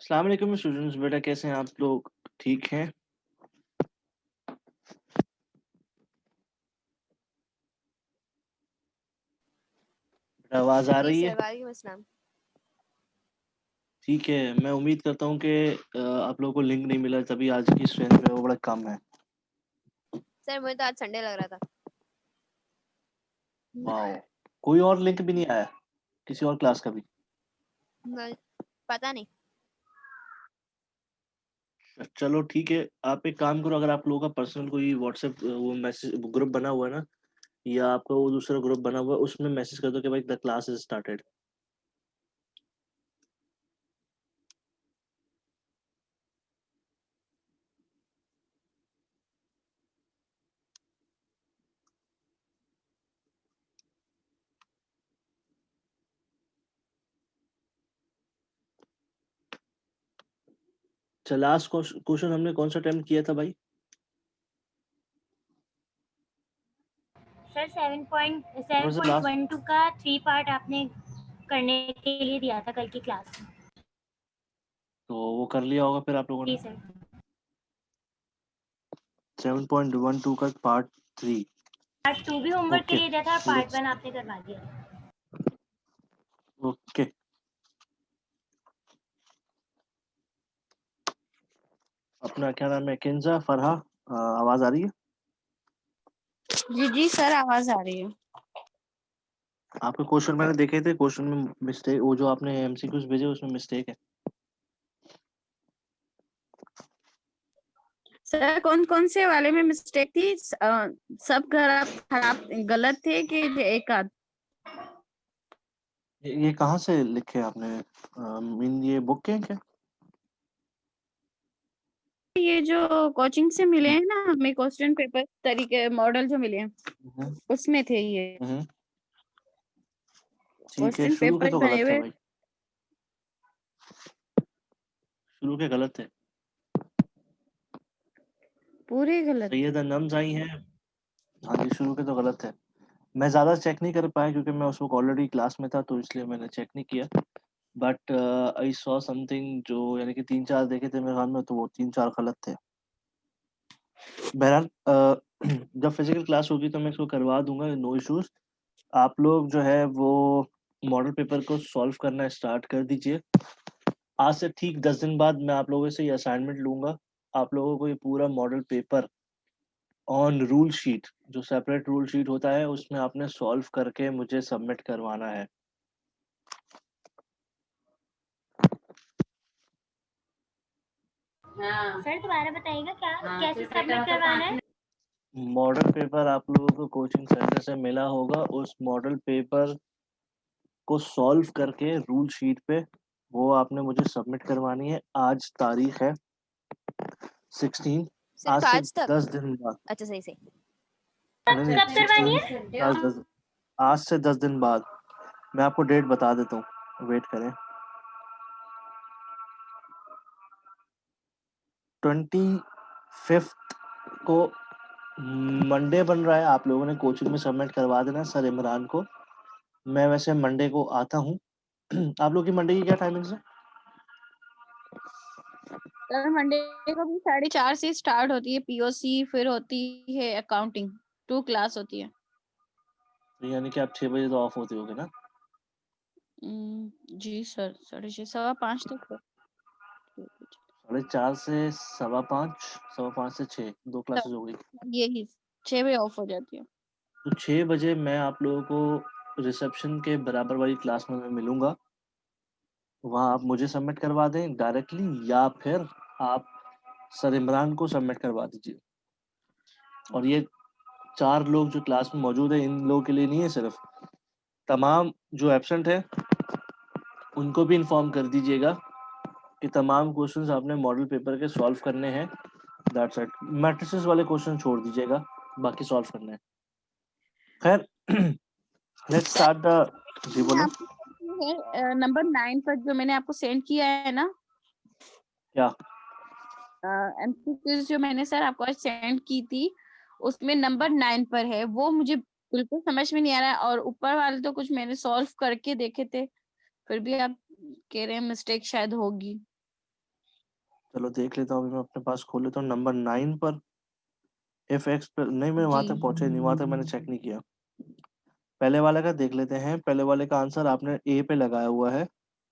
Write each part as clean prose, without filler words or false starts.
अस्सलाम वालेकुम स्टूडेंट्स। बेटा कैसे हैं आप लोग? ठीक हैं? बेटा आवाज़ आ जी रही है? सर, वालेकुम अस्सलाम। ठीक है, मैं उम्मीद करता हूँ कि आप लोगों को लिंक नहीं मिला तभी आज की स्ट्रेंथ जो है वो बड़ा कम है। सर मुझे तो आज संडे लग रहा था। वाओ! कोई और लिंक भी नहीं आया? किसी और क्लास का भी? मैं- पता नहीं। चलो ठीक है, आप एक काम करो, अगर आप लोगों का पर्सनल कोई व्हाट्सएप वो मैसेज ग्रुप बना हुआ है ना, या आपका वो दूसरा ग्रुप बना हुआ है, उसमें मैसेज कर दो कि भाई द क्लास इज स्टार्टेड। अच्छा, लास्ट क्वेश्चन हमने कौन सा अटेम्प्ट किया था भाई? सर कौन सा लास्ट? 7.12 का 3 पार्ट आपने करने के लिए दिया था कल की क्लास में। तो वो कर लिया होगा फिर आप लोगों ने। जी सर। 7.12 का पार्ट 3। पार्ट 2 भी होमवर्क के ओके, लिए दिया था और पार्ट लेट्स 1 आपने करवा दिया था। ओके। अपना क्या नाम है? किंजा फरहा, आवाज आ रही है? जी जी सर, आवाज आ रही है। आपके क्वेश्चन मैंने देखे थे, क्वेश्चन में मिस्टेक, वो जो आपने एमसीक्यूज भेजे उसमें मिस्टेक है। सर कौन कौन से वाले में मिस्टेक थी? सब खराब खराब गलत थे कि एक आध? ये कहाँ से लिखे आपने? मीन ये बुक के हैं क्या? ये जो कोचिंग से मिले हैं ना हमें, क्वेश्चन पेपर तरीके मॉडल जो मिले हैं हम्म, उसमें थे ये हम्म, ठीक है, क्वेश्चन शुरू के पेपर तो बने गलत थे हुए। भाई, शुरू के गलत थे। पूरे गलत थे। सैयद नम्स आई हैं। हाँ जी, शुरू के तो गलत थे। मैं ज़्यादा चेक नहीं कर पाया क्योंकि मैं उस वक्त ऑलरेडी क्लास में था, तो इसलिए मैंने चेक नहीं किया। बट आई सॉ समथिंग जो, यानी कि 3-4 देखे थे मेरे ख्याल में, तो वो 3-4 गलत थे। बहरहाल जब फिजिकल क्लास होगी तो मैं इसको करवा दूंगा, नो इश्यूज। आप लोग जो है वो मॉडल पेपर को सॉल्व करना स्टार्ट कर दीजिए। आज से ठीक 10 दिन बाद मैं आप लोगों से ये असाइनमेंट लूंगा। आप लोगों को ये पूरा model paper on rule sheet, जो सेपरेट रूल शीट होता है, उसमें आपने सॉल्व करके मुझे सबमिट करवाना है। सर दोबारा बताइएगा क्या कैसे सबमिट करवाना है? मॉडल पेपर आप लोगों को कोचिंग सेंटर से मिला होगा, उस मॉडल पेपर को सॉल्व करके रूल शीट पे वो आपने मुझे सबमिट करवानी है। आज तारीख है 16। आज सिर्फ से आज तक? 10 दिन बाद। अच्छा, सही सही। नहीं नहीं, कब करवानी 16। है? आज से 10 दिन बाद। मैं आपको डेट बता देता हूँ, वेट करें। 25 को मंडे बन रहा है। आप लोगों ने कोचिंग में सबमिट करवा देना सर इमरान को। मैं वैसे मंडे को आता हूँ। आप लोग की मंडे की क्या टाइमिंग्स है? सर मंडे को भी 4:30 से स्टार्ट होती है पीओसी, फिर होती है अकाउंटिंग, 2 क्लास होती है। तो यानी कि आप 6 बजे तो ऑफ होते होगे ना? जी सर, 4:30 5:15 तक। 4:30 से 5:15, 5:15 से 6, 2 क्लासेस हो गई। यही 6 बजे ऑफ हो जाती है। तो 6 बजे मैं आप लोगों को रिसेप्शन के बराबर वाली क्लास में मैं मिलूंगा। वहाँ आप मुझे सबमिट करवा दें डायरेक्टली, या फिर आप सर इमरान को सबमिट करवा दीजिए। और ये 4 लोग जो क्लास में मौजूद है, इन लोगों के लिए नहीं है सिर्फ, तमाम जो एब्सेंट है उनको भी इन्फॉर्म कर दीजिएगा कि तमाम क्वेश्चंस आपने मॉडल पेपर के सॉल्व करने हैं। That's it. मैट्रिसेस वाले क्वेश्चन छोड़ दीजिएगा, बाकी सॉल्व करने हैं। खैर, लेट्स सर स्टार्ट द। जी मैंने बोलो। आपको नंबर 9 पर जो मैंने आपको सेंड किया है ना, क्या? एमसीक्यूज जो मैंने सर आपको आज सेंड की थी, उसमें नंबर 9 पर है, वो मुझे बिल्कुल समझ में नहीं आ रहा है। और ऊपर वाले तो कुछ मैंने सॉल्व करके देखे थे, फिर भी आप कह रहे हैं मिस्टेक शायद होगी। चलो देख लेता हूँ, अभी मैं अपने पास खोल लेता हूँ नंबर 9 पर। एफ एक्स नहीं, मैं वहां जी तक पहुंचे नहीं, वहां तक मैंने चेक नहीं किया। पहले वाले का देख लेते हैं। पहले वाले का आंसर आपने ए पे लगाया हुआ है,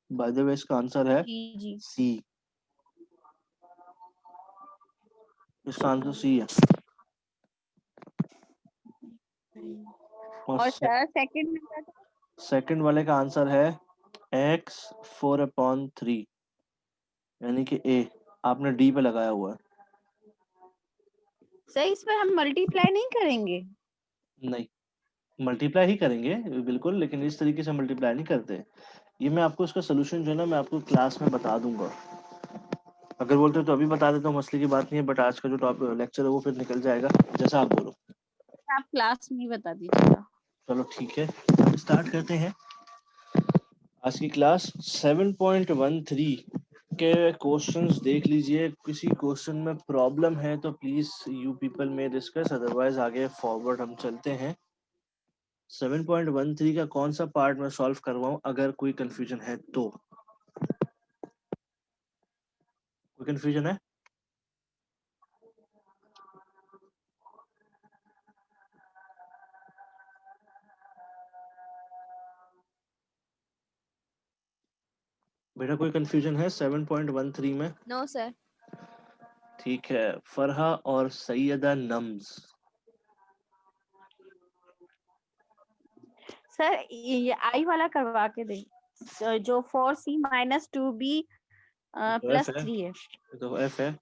बाय द वे इसका आंसर है जी जी। सी। इसका आंसर सी है। और और सर सेकंड नंबर सेकंड वाले का आंसर है एक्स 4/3, यानी कि ए। आपने डी पे लगाया हुआ है। सर इस पर हम मल्टीप्लाई नहीं करेंगे? नहीं, मल्टीप्लाई ही करेंगे बिल्कुल, लेकिन इस तरीके से मल्टीप्लाई नहीं करते। ये मैं आपको इसका सोल्यूशन जो है ना, मैं आपको क्लास में बता दूंगा। अगर बोलते हो तो अभी बता देता हूँ, मसले की बात नहीं है, बट आज का जो टॉपिक लेक्चर है वो फिर निकल जाएगा, जैसा आप बोलो। आप क्लास में ही बता दीजिएगा। चलो ठीक है, स्टार्ट करते हैं आज की क्लास। 7.13 के क्वेश्चंस देख लीजिए। किसी क्वेश्चन में प्रॉब्लम है तो प्लीज यू पीपल में डिस्कस, अदरवाइज आगे फॉरवर्ड हम चलते हैं। 7.13 का कौन सा पार्ट मैं सॉल्व करवाऊं, अगर कोई कंफ्यूजन है तो? कोई कंफ्यूजन है? बेटा कोई कंफ्यूजन है 7.13 में? No sir. ठीक है, फरहा और सैयदा नम्स। सर ये आई वाला करवा के दे। जो 4C - 2B तो एफ है, +3 है। तो एफ है।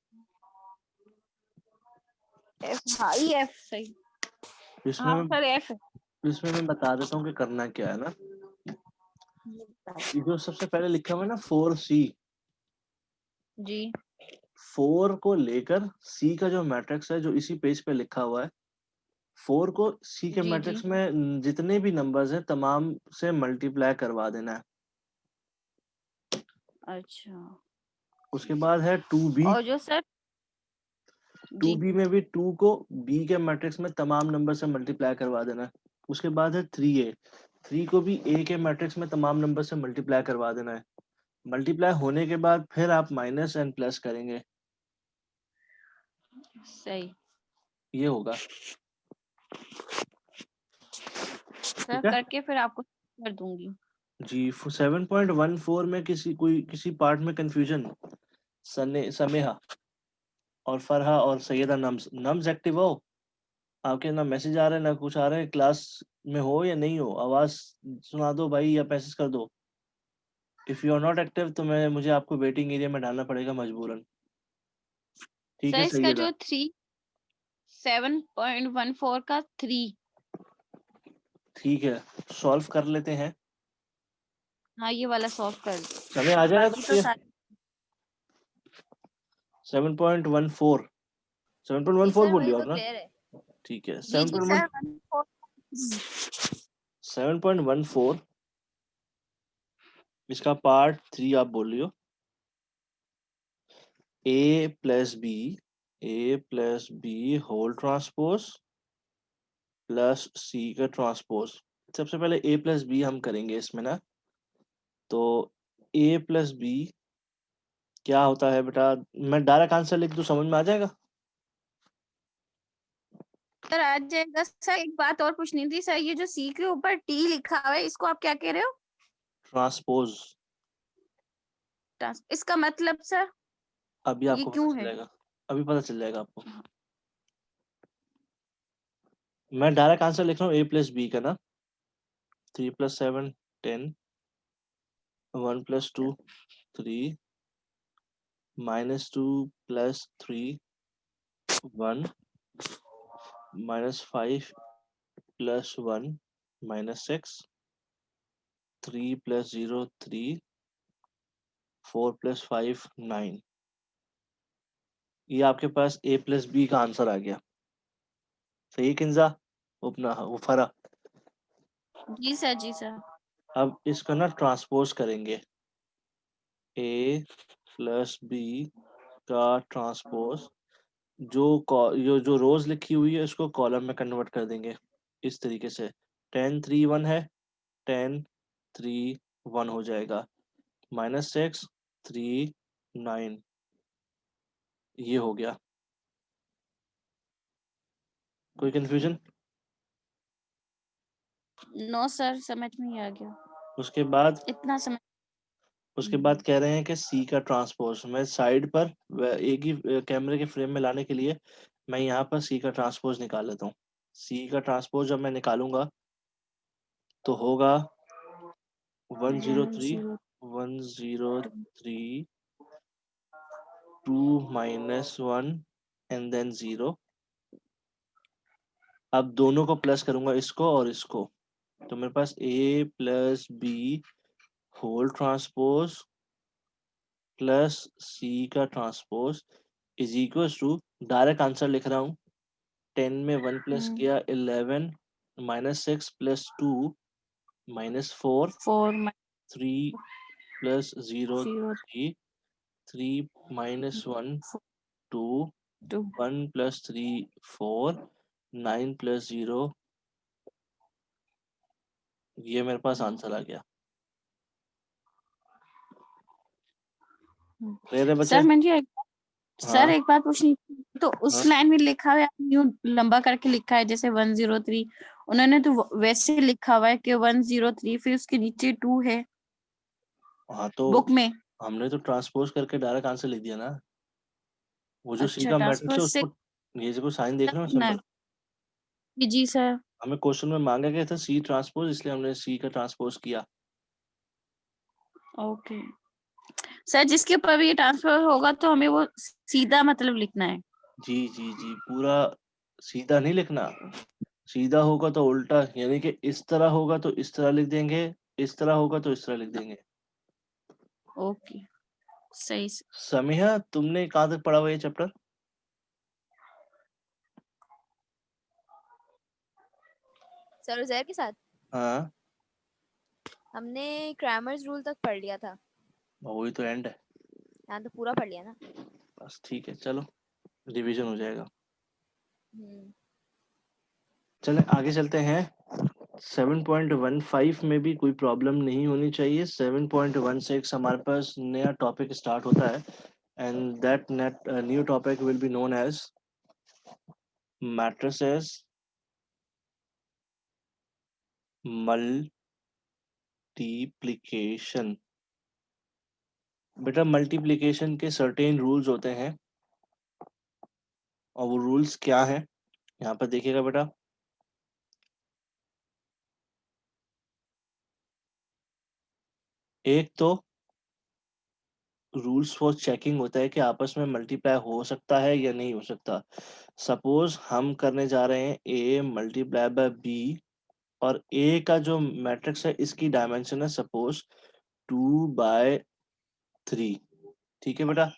F, हाँ ये F सही। इसमें हाँ मैं सर F है। इसमें मैं बता देता हूँ कि करना क्या है ना। ये जो सबसे पहले लिखा हुआ है ना 4C, जी 4 को लेकर सी का जो मैट्रिक्स है जो इसी पेज पे लिखा हुआ है, 4 को सी के जी जी। मैट्रिक्स में जितने भी नंबर्स हैं तमाम से मल्टीप्लाई करवा देना है। अच्छा। उसके बाद है 2B। और जो सर जी 2B में भी 2 को बी के मैट्रिक्स में तमाम नंबर से मल्टीप्लाई करवा देना है। उसके बाद है 3A, 3 को भी ए के मैट्रिक्स में तमाम नंबर से मल्टीप्लाई करवा देना है। मल्टीप्लाई होने के बाद फिर आप माइनस एंड प्लस करेंगे, सही। ये होगा। सर ठीक है करके फिर आपको कर दूंगी। जी। 7.14 में किसी पार्ट में कंफ्यूजन? सने समेहा और फरहा और सैयदा नम्स। नम्स एक्टिव हो? आपके ना मैसेज आ रहे हैं ना कुछ आ रहे हैं, क्लास में हो या नहीं हो? आवाज सुना दो भाई या मैसेज कर दो। If you are not active तो मुझे आपको वेटिंग एरिया में डालना पड़ेगा मजबूरन। ठीक सर है इसका सैयदा? जो 7.14 का 3। ठीक है, सॉल्व कर लेते हैं। हाँ ये वाला सॉल्व कर दो। समय आ जाएगा बाकी तो तो ये सारे 7.14, जी 7.14 सर, बोल मुझे लियो तो आप ना? क्लियर है। ठीक है, जी जी सर 7.14 इसका पार्ट 3 आप बोल लियो। A+B whole transpose plus C का ट्रांसपोज। सबसे पहले A+B हम करेंगे इसमें ना। तो A+B क्या होता है बेटा? मैं डायरेक्ट आंसर लिख दूं, समझ में आ जाएगा? सर आ जाएगा। सर एक बात और पूछनी थी सर, ये जो सी के ऊपर टी लिखा हुआ है इसको आप क्या कह रहे हो? ट्रांसपोज। इसका मतलब सर अभी ये आपको पता क्यों चल है? जाएगा, अभी पता चल जाएगा आपको। मैं डायरेक्ट आंसर लिख रहा हूँ A+B का ना। 3 + 7 10, 1 + 2 3, -2 + 3 1, -5 + 1 -6, 3 + 0 3, 4 + 5 9। ये आपके पास A+B का आंसर आ गया। सही है किंजा? उपना वो फरा। जी सर जी सर। अब इसका ना ट्रांसपोज करेंगे। A+B का ट्रांसपोज, जो रोज लिखी हुई है उसको कॉलम में कन्वर्ट कर देंगे इस तरीके से। 10 3 1 है, 10 3 1 हो जाएगा। -6 3 9, ये हो गया। कोई कंफ्यूजन? नो सर, समझ में ही आ गया, उसके बाद इतना समझ। कह रहे हैं कि सी का ट्रांसपोज मैं साइड पर एक ही कैमरे के फ्रेम में लाने के लिए मैं यहाँ पर सी का ट्रांसपोज निकाल लेता हूँ। सी का ट्रांसपोज जब मैं निकालूंगा तो होगा 103 103 2 माइनस 1 एंड देन 0। अब दोनों को प्लस करूंगा, इसको और इसको, तो मेरे पास a plus B whole transpose plus C का transpose is equal to, direct answer लिख रहा हूँ, 10 में 1 प्लस किया 11 minus 6 plus 2 minus 4 4 3 plus 0 0 3 3 minus 1 2 2 1 plus 3 4 9 plus 0। ये मेरे पास आंसर आ गया। क्लियर है बच्चे? सर मुझे सर हाँ एक बात पूछनी थी। तो हाँ उस लाइन में लिखा हुआ है, न्यू लंबा करके लिखा है जैसे 103, उन्होंने तो वैसे लिखा हुआ है कि 103, फिर उसके नीचे 2 है हाँ, तो बुक में। हमने तो ट्रांसपोज करके डायरेक्ट आंसर लिख दिया ना। वो जो सी अच्छा, का मैट्रिक्स ट्रांसफर है से उसको, ये जो साइन देख रहे हो ना। सिंबल, जी सर। हमें क्वेश्चन में मांगा गया था सी ट्रांसपोज, इसलिए हमने सी का ट्रांसपोज किया। ओके सर, जिसके ऊपर भी ये ट्रांसफर होगा तो हमें वो सीधा मतलब लिखना है। जी जी जी, पूरा सीधा नहीं लिखना, सीधा होगा तो उल्टा, यानी कि इस तरह होगा तो इस तरह लिख देंगे, इस तरह होगा तो इस तरह लिख देंगे। ओके सही से। समीहा, तुमने कहाँ तक पढ़ा हुआ ये चैप्टर? सर उजैर के साथ हाँ, हमने क्रैमर्स रूल तक पढ़ लिया था। वही तो एंड है। यहाँ तो पूरा पढ़ लिया ना। बस ठीक है, चलो रिवीजन हो जाएगा। हम्म। चले आगे चलते हैं। 7.15 में भी कोई प्रॉब्लम नहीं होनी चाहिए। 7.16 हमारे पास नया टॉपिक स्टार्ट होता है, and that next new topic will be known as matrices multiplication. बेटा मल्टीप्लिकेशन के सर्टेन रूल्स होते हैं, और वो रूल्स क्या हैं यहाँ पर देखिएगा बेटा। एक तो रूल्स फॉर चेकिंग होता है कि आपस में मल्टीप्लाई हो सकता है या नहीं हो सकता। सपोज हम करने जा रहे हैं ए मल्टीप्लाई बाय बी, और ए का जो मैट्रिक्स है इसकी डायमेंशन है सपोज 2/3। ठीक है बेटा,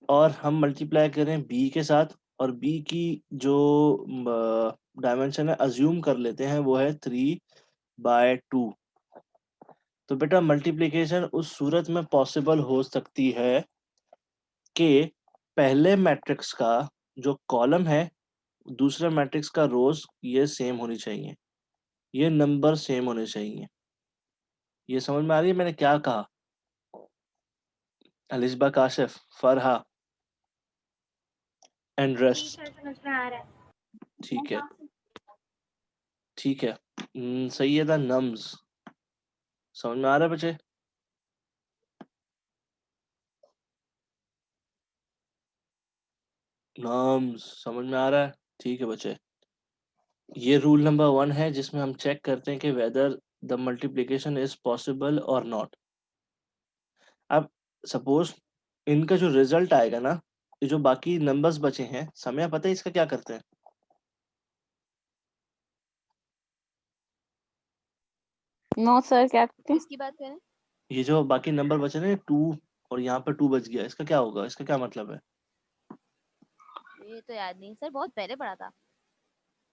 और हम मल्टीप्लाई करें बी के साथ, और बी की जो डायमेंशन है अज्यूम कर लेते हैं वो है 3/2। तो बेटा मल्टीप्लिकेशन उस सूरत में पॉसिबल हो सकती है कि पहले मैट्रिक्स का जो कॉलम है, दूसरे मैट्रिक्स का रोज ये सेम होनी चाहिए, ये नंबर सेम होने चाहिए। ये समझ में आ रही है मैंने क्या कहा? Alisba, Kashif, Farha and the rest. Sir, समझ में आ रहा है। ठीक है, ठीक है। सैयदा नम्स, समझ में आ रहा है बच्चे? नम्स समझ में आ रहा है? ठीक है बच्चे, ये रूल नंबर 1 है जिसमें हम चेक करते हैं कि whether the multiplication is possible और नॉट। अब सपोज इनका जो रिजल्ट आएगा ना, ये जो बाकी नंबर्स बचे हैं, समय पता है इसका क्या करते हैं? नो सर, क्या करते हैं? किसकी बात करें? ये जो बाकी नंबर बचे ना 2, और यहाँ पर 2 बच गया, इसका क्या होगा, इसका क्या मतलब है? ये तो याद नहीं सर, बहुत पहले पढ़ा था।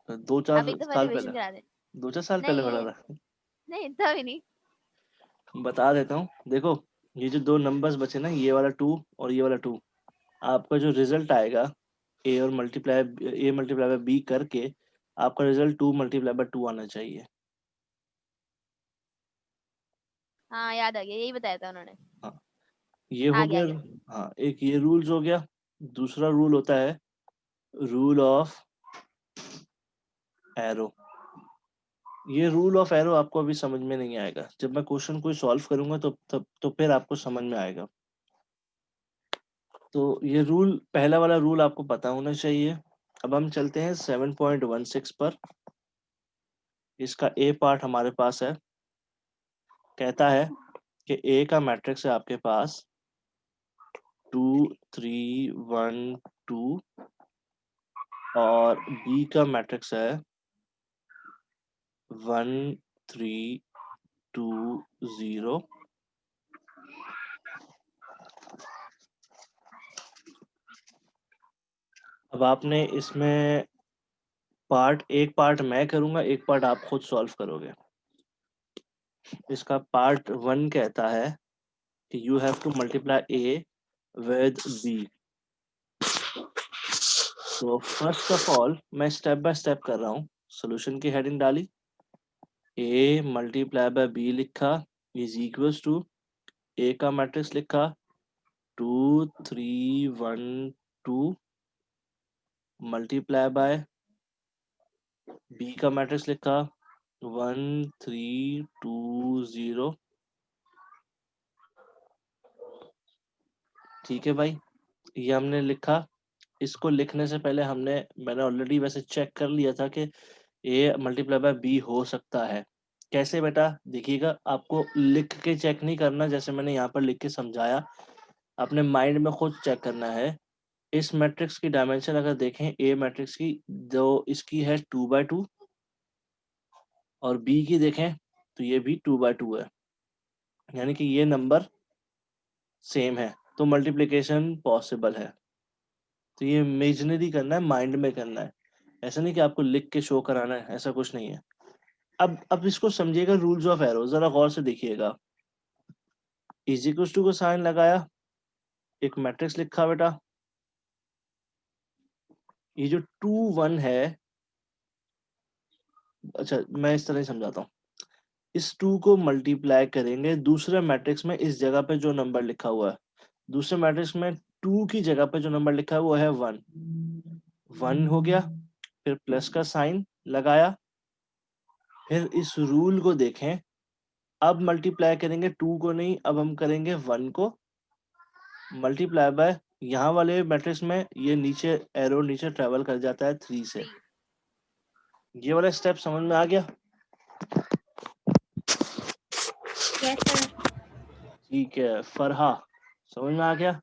तो दो आप चार एक दफा साल पहले, रिवीजन करा दें। 2-4 साल पहले नहीं पढ़ा ये, था। नहीं इतना भी नहीं। बता देता हूँ, देखो ये जो दो नंबर्स बचे ना, ये वाला 2 और ये वाला 2, आपका जो रिजल्ट आएगा ए मल्टीप्लाई बाय बी करके, आपका रिजल्ट 2 मल्टीप्लाई बाय 2 आना चाहिए। हाँ याद आ गया, यही बताया था उन्होंने। हाँ, ये आ हो गया गया। आ गया। हाँ, एक ये रूल्स हो गया। दूसरा रूल होता है रूल ऑफ एरो। ये रूल ऑफ एरो आपको अभी समझ में नहीं आएगा, जब मैं क्वेश्चन को सॉल्व करूंगा तो फिर आपको समझ में आएगा। तो ये रूल, पहला वाला रूल आपको पता होना चाहिए। अब हम चलते हैं 7.16 पर। इसका ए पार्ट हमारे पास है, कहता है कि ए का मैट्रिक्स है आपके पास 2 3 1 2 और बी का मैट्रिक्स है 1 3 2 0। अब आपने इसमें एक पार्ट मैं करूंगा, एक पार्ट आप खुद सॉल्व करोगे। इसका पार्ट 1 कहता है कि you have to multiply A with B. तो फर्स्ट ऑफ ऑल मैं स्टेप बाय स्टेप कर रहा हूँ। सॉल्यूशन की हेडिंग डाली, ए मल्टीप्लाई बाय बी लिखा इज इक्वल्स टू ए का मैट्रिक्स लिखा 2 3 1 2 मल्टीप्लाई बाय बी का मैट्रिक्स लिखा 1 3 2 0। ठीक है भाई, ये हमने लिखा। इसको लिखने से पहले मैंने ऑलरेडी वैसे चेक कर लिया था कि ए मल्टीप्लाई बाय बी हो सकता है। कैसे बेटा, देखिएगा, आपको लिख के चेक नहीं करना जैसे मैंने यहाँ पर लिख के समझाया, अपने माइंड में खुद चेक करना है। इस मैट्रिक्स की डायमेंशन अगर देखें, ए मैट्रिक्स की, जो इसकी है 2/2 और बी की देखें तो ये भी 2/2 है, यानी कि ये नंबर सेम है, तो मल्टीप्लिकेशन पॉसिबल है। तो ये इमेजिनरी करना है, माइंड में करना है, ऐसा नहीं कि आपको लिख के शो कराना है, ऐसा कुछ नहीं है। अब इसको समझिएगा, रूल्स ऑफ एरो जरा गौर से देखिएगा। इज इक्वल्स टू को साइन लगाया, एक मैट्रिक्स लिखा बेटा, ये जो 2 1 है, अच्छा मैं इस तरह ही समझाता हूँ। इस 2 को मल्टीप्लाई करेंगे दूसरे मैट्रिक्स में, इस जगह पे जो नंबर लिखा हुआ है, दूसरे मैट्रिक्स में 2 की जगह पे जो नंबर लिखा है वो है 1। 1 हो गया, फिर प्लस का साइन लगाया, फिर इस रूल को देखें, अब मल्टीप्लाई करेंगे 2 को नहीं, अब हम करेंगे 1 को मल्टीप्लाई बाय, यहाँ वाले मैट्रिक्स में ये नीचे एरो नीचे ट्रेवल कर जाता है 3 से। ये वाला स्टेप समझ में आ गया? Yes sir. ठीक है फरहा, समझ में आ गया?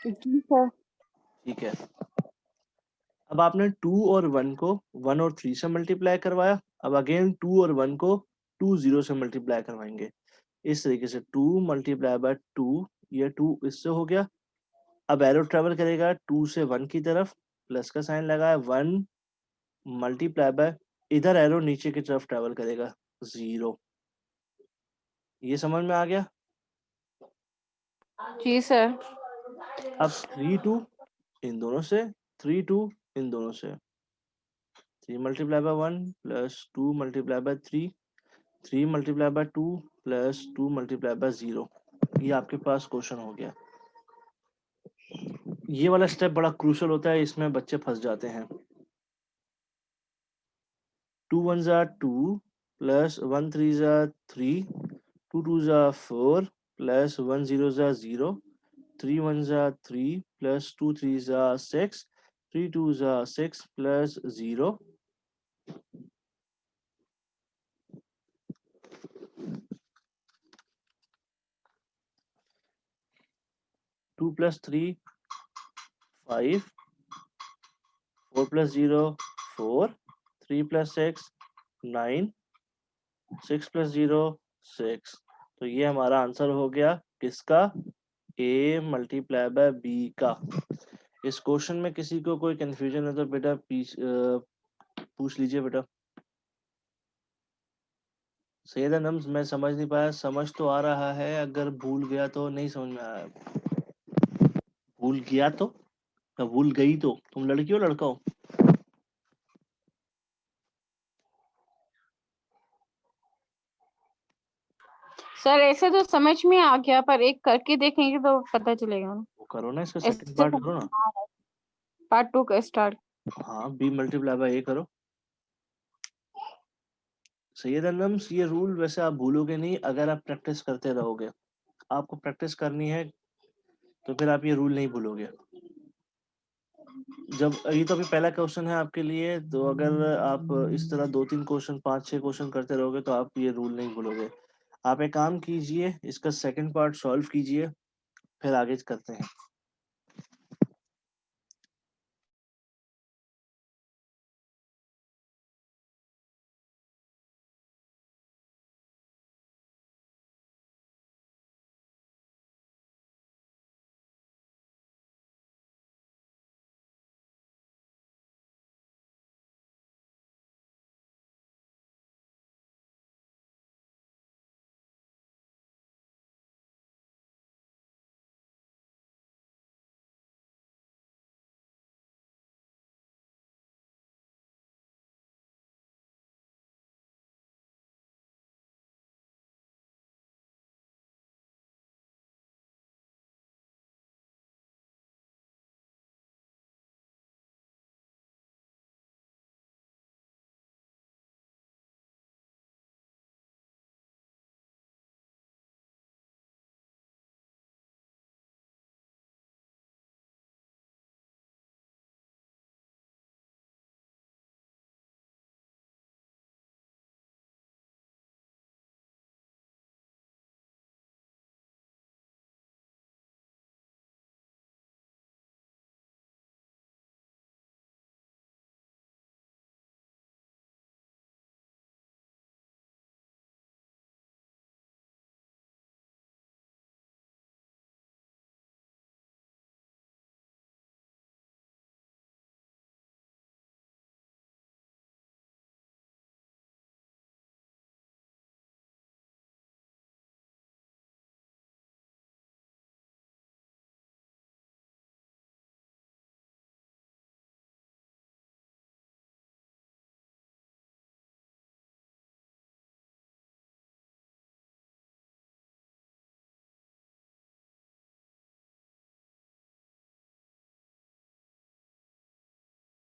जी सर। ठीक है, अब आपने 2 और 1 को 1 और 3 से मल्टीप्लाई करवाया, अब अगेन 2 और 1 को 2 0 से मल्टीप्लाई करवाएंगे। इस तरीके से 2 मल्टीप्लाई बाय 2, ये 2 इससे हो गया। अब एरो ट्रेवल करेगा 2 से 1 की तरफ, प्लस का साइन लगाया, 1 मल्टीप्लाई बाय, इधर एरो नीचे की तरफ ट्रेवल करेगा 0। ये समझ में आ गया? जी सर। अब 3 2 इन दोनों से, 3 2 इन दोनों से, 3 multiply by 1 plus 2 multiply bye 3, 3 multiply by 2 plus 2 multiply bye 0। ये आपके पास क्वेश्चन हो गया। ये वाला स्टेप बड़ा क्रूशियल होता है, इसमें बच्चे फंस जाते हैं। 2 1 जा 2 प्लस 1 3 जा 3, 2 2 जा 4 प्लस 1 0 जा 0, 3 1 जा 3 प्लस 2 3 जा 6, 3 2 जा 6 plus 0। 2 plus 3 5, 4 plus 0 4, 3 plus 6 9, 6 plus 0 6। तो ये हमारा आंसर हो गया किसका? ए मल्टीप्लाई बाय बी का। इस क्वेश्चन में किसी को कोई कंफ्यूजन है तो बेटा पूछ लीजिए बेटा। सैयद अनम, मैं समझ नहीं पाया, समझ तो आ रहा है, अगर भूल गया तो नहीं समझ में आया। भूल गया तो या भूल गई तो तुम लड़की हो लड़का हो? सर ऐसे तो समझ में आ गया, पर एक करके देखेंगे तो पता चलेगा ना। वो करो ना, इसका सेकंड ऐसे पार्ट करो ना। पार्ट 2 का स्टार्ट। हाँ, b मल्टीप्लाई बाय a करो। सैयद नम्स, ये रूल वैसे आप भूलोगे नहीं अगर आप प्रैक्टिस करते रहोगे। आपको प्रैक्टिस करनी है तो फिर आप ये रूल नहीं भूलोगे। जब ये तो अभी पहला क्वेश्चन है आपके लिए, तो अगर आप इस तरह 2-3 क्वेश्चन, 5-6 क्वेश्चन करते रहोगे तो आप ये रूल नहीं भूलोगे। आप एक काम कीजिए, इसका सेकंड पार्ट सॉल्व कीजिए, फिर आगे करते हैं।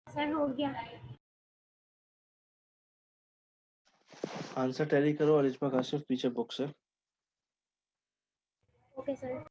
सर हो गया। आंसर टैली करो और इजमा काशिफ पीछे बुक से। Okay sir.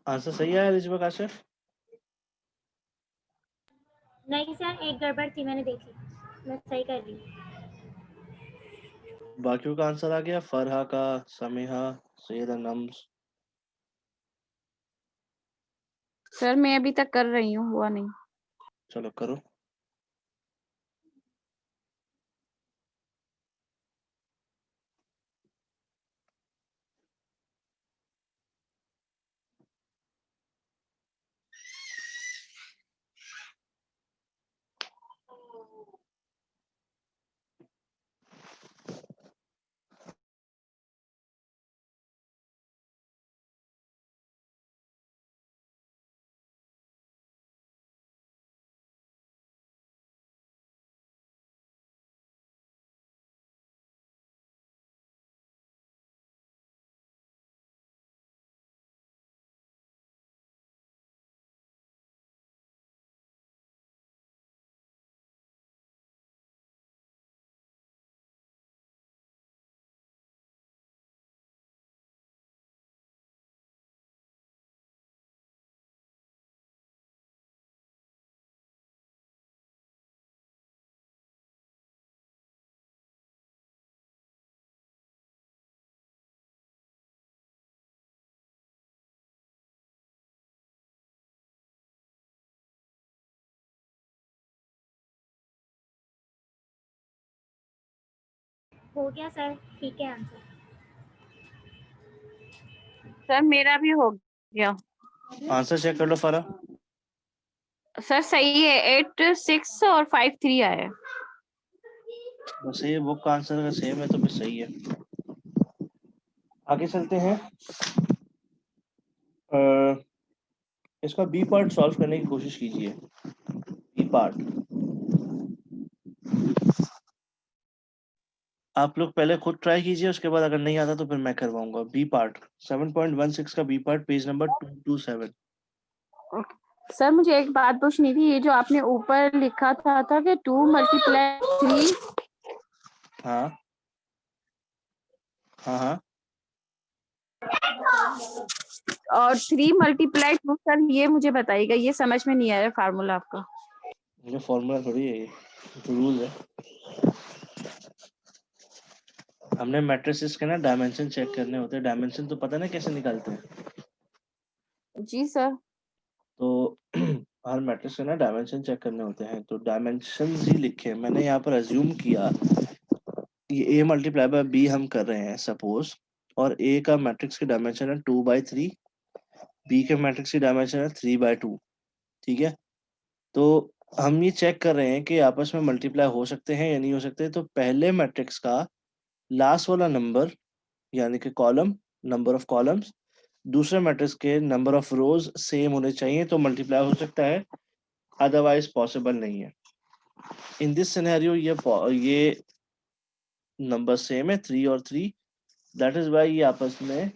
आंसर सही है इजमा काशिफ? नहीं सर, एक गड़बड़ थी, मैंने देखी, मैं सही कर रही हूँ। बाकियों का आंसर आ गया, फरहा का, समीहा, सैयद नम्स। सर मैं अभी तक कर रही हूँ, हुआ नहीं। चलो करो। हो गया सर, ठीक है आंसर। सर मेरा भी हो गया। आंसर चेक कर लो फरा। सर सही है, 8 6 और 5 3 आया। बस ये बुक का आंसर अगर सेम है तो फिर सही है। आगे चलते हैं। इसका बी पार्ट सॉल्व करने की कोशिश कीजिए। बी पार्ट आप लोग पहले खुद ट्राई कीजिए, उसके बाद अगर नहीं आता तो फिर मैं करवाऊंगा। बी पार्ट 7.16 का B part, page number 227। Sir मुझे एक बात पूछनी थी, ये जो आपने ऊपर लिखा था कि 2 × 3। हाँ हाँ हाँ। और 3 × 2, सर ये मुझे बताइएगा, ये समझ में नहीं आ रहा फार्मूला आपका। मुझे फॉर्मूला थोड़ी है, ये रूल है। हमने मैट्रिसेस के ना डायमेंशन चेक करने होते हैं। डायमेंशन तो पता ना कैसे निकालते हैं। जी सर। तो हर मैट्रिक्स के ना डायमेंशन चेक करने होते हैं, तो डायमेंशन ही लिखे हैं। मैंने यहाँ पर अज्यूम किया ये a मल्टीप्लाई बाय b हम कर रहे हैं सपोज, और a का मैट्रिक्स की डायमेंशन है 2/3, b के मैट्रिक्स की डायमेंशन है 3/2। ठीक है, तो हम ये चेक कर रहे हैं कि आपस में मल्टीप्लाई हो सकते हैं या नहीं हो सकते। तो पहले मैट्रिक्स का लास्ट वाला नंबर यानी कि कॉलम, नंबर ऑफ कॉलम्स, दूसरे मैट्रिक्स के नंबर ऑफ रोज सेम होने चाहिए तो मल्टीप्लाई हो सकता है, अदरवाइज पॉसिबल नहीं है। इन दिस सिनेरियो ये नंबर सेम है 3 और 3, दैट इज वाई ये आपस में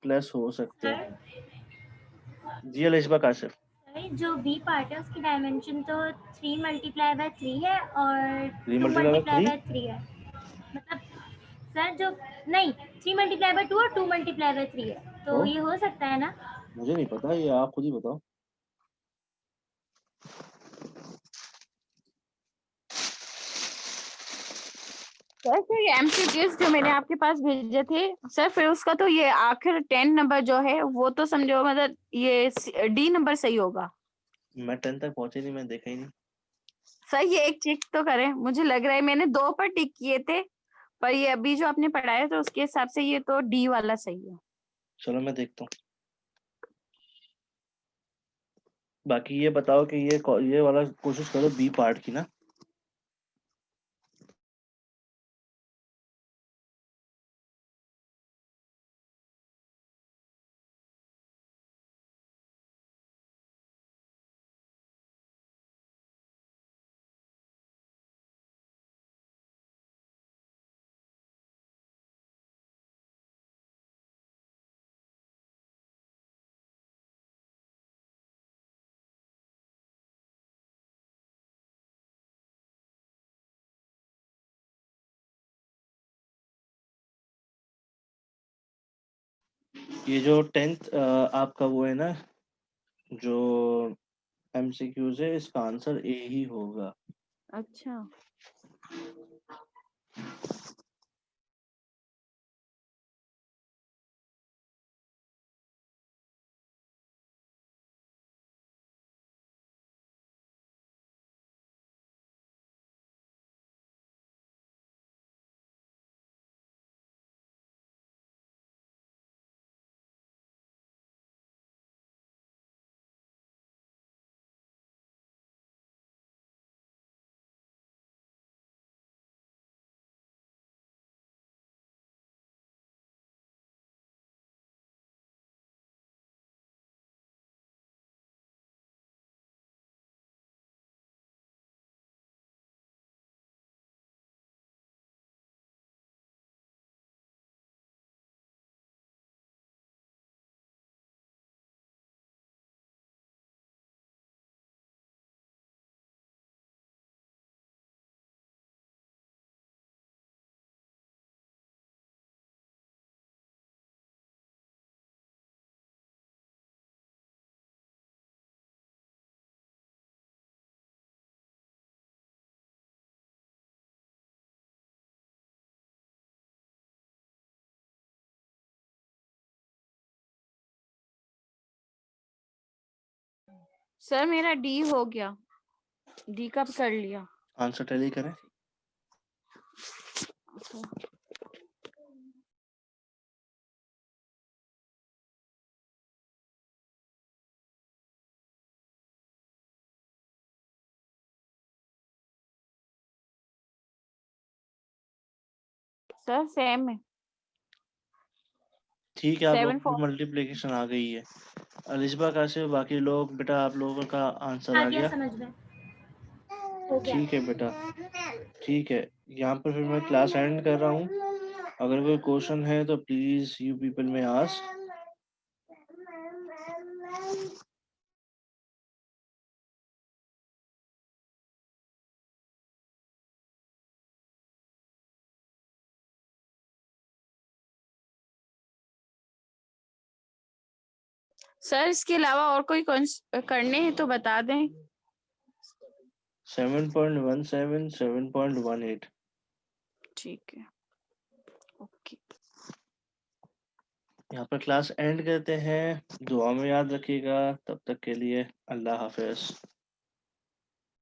प्लस हो सकते सर हैं। जी अलिशबा काशिफ। सर जो बी पार्ट है उसकी डायमेंशन तो 3 × 3 है और 3 2 मल्टीप्लाई बाय 3। × 3 है। मतलब सर जो नहीं 3 × 2 और 2 × 3 है, तो तो ये हो सकता है ना? मुझे नहीं पता, ये आप खुद ही बताओ। सर फिर ये एमसीक्यूज जो मैंने आपके पास भेजे थे सर, फिर उसका तो ये आखिर 10 नंबर जो है वो तो समझो, मतलब ये डी नंबर सही होगा। मैं 10 तक पहुंचे नहीं, मैं देखा ही नहीं। सर ये एक चेक तो करें, मुझे लग रहा है मैंने 2 पर टिक किए थे, पर ये अभी जो आपने पढ़ाया तो उसके हिसाब से ये तो डी वाला सही है। चलो मैं देखता हूँ। बाकी ये बताओ कि ये वाला कोशिश करो बी पार्ट की ना। ये जो 10th आपका वो है ना, जो एमसीक्यूज है, इसका आंसर ए ही होगा। अच्छा सर मेरा डी हो गया, डी का कर लिया। आंसर टैली करें। सर सेम है। ठीक है, आप लोगों 7 की 4 मल्टीप्लिकेशन आ गई है। अलिशबा काशिफ, बाकी लोग बेटा आप लोगों का आंसर आ आ गया गया? समझ में, हो गया। ठीक है बेटा, ठीक है। यहाँ पर फिर मैं क्लास एंड कर रहा हूँ। अगर कोई क्वेश्चन है तो प्लीज यू पीपल में आस्क। सर इसके अलावा और कोई करने हैं तो बता दें। 7.17, 7.18। ठीक है, ओके। यहाँ पर क्लास एंड करते हैं। दुआ में याद रखिएगा। तब तक के लिए अल्लाह हाफिज।